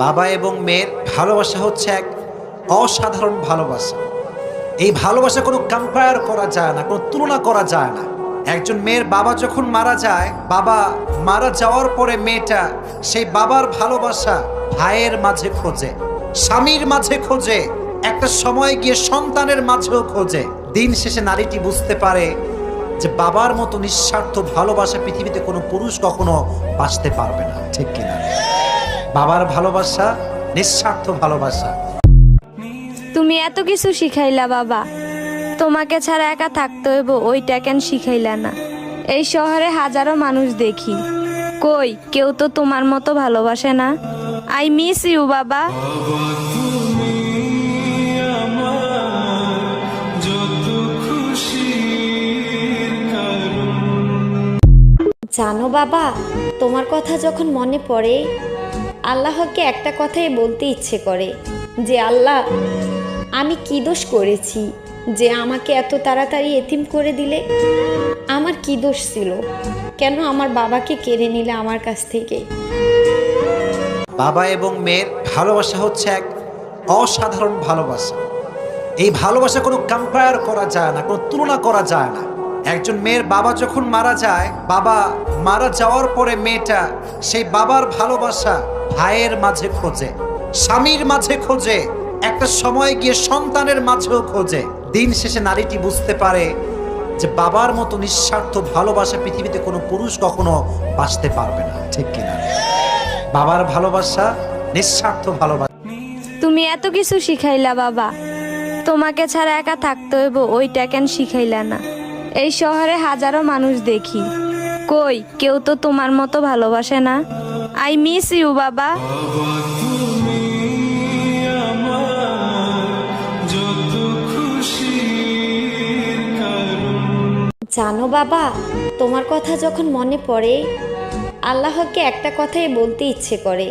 বাবা এবং মেয়ের ভালোবাসা হচ্ছে এক অসাধারণ ভালোবাসা। এই ভালোবাসা কোনো কম্পেয়ার করা যায় না, কোনো তুলনা করা যায় না। একজন মেয়ের বাবা যখন মারা যায়, বাবা মারা যাওয়ার পরে মেয়েটা সেই বাবার ভালোবাসা ভাইয়ের মাঝে খোঁজে, স্বামীর মাঝে খোঁজে, একটা সময় গিয়ে সন্তানের মাঝেও খোঁজে। দিন শেষে নারীটি বুঝতে পারে যে বাবার মতো নিঃস্বার্থ ভালোবাসা পৃথিবীতে কোনো পুরুষ কখনো বাঁচতে পারবে না। ঠিক কিনা? বাবার ভালোবাসা নিঃস্বার্থ ভালোবাসা। তুমি এত কিছু শিখাইলা বাবা, তোমাকে ছাড়া একা থাকতে হইব ওইটা কেন শিখাইলা না? এই শহরে হাজারো মানুষ দেখি, কই কেউ তো তোমার মতো ভালোবাসে না। আই মিস ইউ বাবা। জানো বাবা, তোমার কথা যখন মনে পড়ে আল্লাহকে একটা কথাই বলতে ইচ্ছে করে যে আল্লাহ, আমি কি দোষ করেছি যে আমাকে এত তাড়াতাড়ি এতিম করে দিলে? আমার কি দোষ ছিল? কেন আমার বাবাকে কেড়ে নিলে আমার কাছ থেকে? বাবা এবং মেয়ের ভালোবাসা হচ্ছে এক অসাধারণ ভালোবাসা। এই ভালোবাসা কোনো কম্পেয়ার করা যায় না, কোনো তুলনা করা যায় না। একজন মেয়ের বাবা যখন মারা যায়, বাবা মারা যাওয়ার পরে মেয়েটা সেই বাবার ভালোবাসা ভাইয়ের মাঝে খোঁজে, স্বামীর মাঝে খোঁজে, একটা সময় গিয়ে সন্তানের মাঝেও খোঁজে। দিন শেষে নারীটি বুঝতে পারে যে বাবার মতো নিঃস্বার্থ ভালোবাসা পৃথিবীতে কোনো পুরুষ কখনো বাঁচতে পারবে না। ঠিক কিনা? বাবার ভালোবাসা নিঃস্বার্থ ভালোবাসা। তুমি এত কিছু শিখাইলা বাবা, তোমাকে ছাড়া একা থাকতে হইব ওইটা কেন শিখাইলা না? এই শহরে হাজারো মানুষ দেখি, কই কেউ তো তোমার মতো ভালোবাসে না। আই মিস ইউ বাবা। জানো বাবা, তোমার কথা যখন মনে পড়ে আল্লাহকে একটা কথাই বলতে ইচ্ছে করে